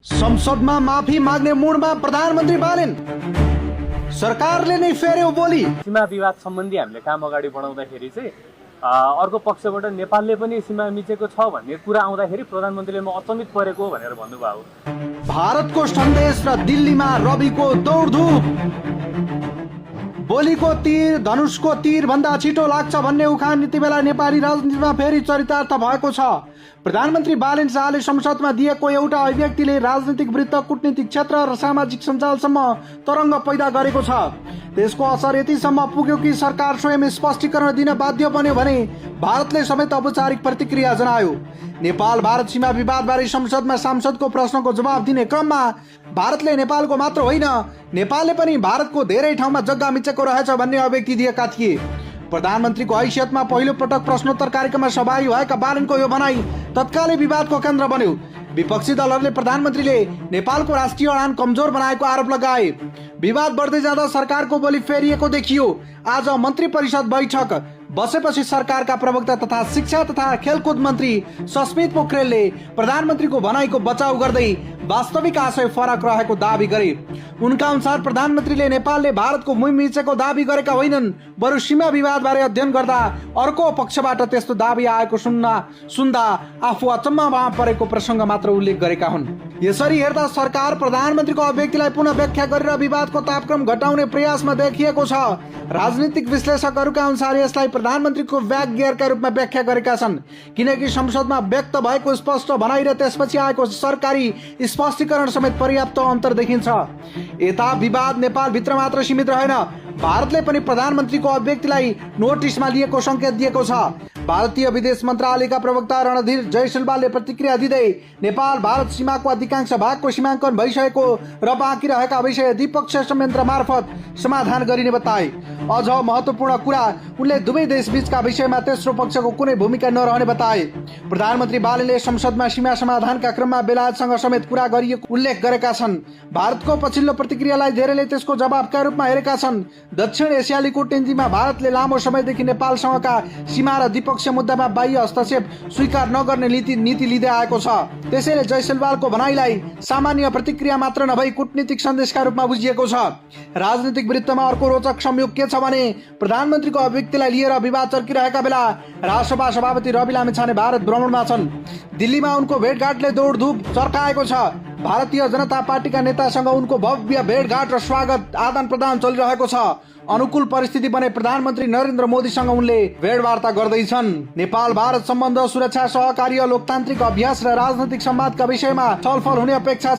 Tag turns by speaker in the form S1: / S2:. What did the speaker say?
S1: संसदमा माफी माग्ने मुडमा प्रधानमन्त्री बालेन। सरकारले नै फेर्यो बोली।
S2: सीमा विवाद सम्बन्धी हामीले काम अगाडि बढाउँदाखेरि चाहिँ अर्को पक्षबाट नेपालले पनि सीमा मिचेको छ भन्ने कुरा आउँदाखेरि प्रधानमन्त्रीले म अचम्मित परेको भनेर भन्नुभयो।
S1: भारतको सन्देश र दिल्लीमा रविको दौडधुप। बोलीको तीर धनुषको तीर भन्दा छिटो लाग्छ भन्ने उखान यति बेला नेपाली राजनीतिमा फेरि चरितार्थ भएको छ। प्रधानमन्त्री बालेन शाहले संसदमा दिएको एउटा अभिव्यक्तिले राजनीतिक वृत्त, कूटनीतिक क्षेत्र र सामाजिक सञ्जालसम्म तरङ्ग पैदा गरेको छ। त्यसको असर यतिसम्म पुग्यो कि सरकार स्वयं स्पष्टीकरण दिन बाध्य बन्यो भने भारतले समेत औपचारिक प्रतिक्रिया जनायो। नेपाल भारत सीमा विवादबारे संसदमा सांसदको प्रश्नको जवाब दिने क्रममा भारतले नेपालको मात्र होइन, नेपालले पनि भारतको धेरै ठाउँमा जग्गा मिचेको रहेछ भन्ने अभिव्यक्ति दिएका थिए। प्रधानमन्त्रीको हैसियतमा पहिलो पटक प्रश्नोत्तर कार्यक्रममा सहभागी भएका बालेनको यो भनाई तत्कालै विवादको केन्द्र बन्यो। विपक्षी दलहरूले प्रधानमन्त्रीले नेपालको राष्ट्रिय अडान कमजोर बनाएको आरोप लगाए। विवाद बढ्दै जाँदा सरकारको बोली फेरिएको देखियो। आज मन्त्री परिषद बैठक बसेपछि सरकारका प्रवक्ता तथा शिक्षा तथा खेलकुद मन्त्री सस्मित पोखरेलले प्रधानमन्त्रीको भनाइको बचाउ गर्दै वास्तविक आशय फरक रहेको दावी गरे। उनका अनुसार प्रधानमन्त्रीले नेपालले भारतको भूमि मिचेको दावी गरेका होइनन्, बरु सीमा विवादबारे अध्ययन गर्दा अर्को पक्षबाट त्यस्तो दावी आएको सुन्दा आफू अचम्ममा परेको प्रसङ्ग मात्र उल्लेख गरेका हुन्। यसरी हेर्दा सरकार प्रधानमन्त्रीको अभिव्यक्तिलाई पुनः व्याख्या गरेर विवादको तापक्रम घटाउने प्रयासमा देखिएको छ। राजनीतिक विश्लेषकहरूका अनुसार यसलाई प्रधानमन्त्रीको ब्याक गियरका रूपमा व्याख्या गरेका छन्, किनकि संसदमा व्यक्त भएको स्पष्ट भनाइ र त्यसपछि आएको सरकारी स्पष्टीकरण समेत पर्याप्त अन्तर देखिन्छ। यता विवाद नेपालभित्र मात्र सीमित रहेन, भारतले पनि प्रधानमन्त्रीको अभिव्यक्तिलाई नोटिसमा लिएको संकेत दिएको छ। भारतीय विदेश मन्त्रालयका प्रवक्ता रणधीर जयसवालले प्रतिक्रिया दिँदै नेपाल भारत सीमाको अधिकांश भागको सीमाङ्कन भइसकेको र बाँकी रहेका विषय द्विपक्षीय संयन्त्र मार्फत समाधान गरिने बताए। अझ महत्त्वपूर्ण कुरा, उनले दुवै देशबीचका विषयमा तेस्रो पक्षको कुनै भूमिका नरहने बताए। प्रधानमन्त्री बालेनले संसदमा सीमा समाधानका क्रममा बेलायतसँग समेत कुरा गरिएको उल्लेख गरेका छन्। भारतको पछिल्लो प्रतिक्रियालाई धेरैले त्यसको जवाबका रूपमा हेरेका छन्। दक्षिण एसियाली कूटनीतिमा भारतले लामो समयदेखि नेपालसँगका सीमा र द्विपक्षीय मुद्दामा बाह्य हस्तक्षेप स्वीकार नगर्ने नीति लिँदै आएको छ। त्यसैले जयसवालको भनाइलाई सामान्य प्रतिक्रिया मात्र नभई कूटनीतिक सन्देशका रूपमा बुझिएको छ। राजनीतिक वृत्तमा अर्को रोचक संयोग के छ भने प्रधानमन्त्रीको अभिव्यक्तिलाई लिएर विवाद चर्किरहेका बेला राष्ट्रसभा सभापति रवि लामिछाने भारत भ्रमणमा छन्। दिल्लीमा उनको भेटघाटले दौडधुप चर्काएको छ। भारतीय जनता पार्टीका नेतासँग उनको भव्य भेटघाट र स्वागत आदान प्रदान चलिरहेको छ। अनुकूल परिस्थिति बने प्रधानमन्त्री नरेन्द्र मोदीसँग उनले भेटवार्ता गर्दैछन्। नेपाल भारत सम्बन्ध, सुरक्षा, सहकार्य, लोकतान्त्रिक अभ्यास र राजनैतिक संवादका विषयमा छलफल हुने अपेक्षा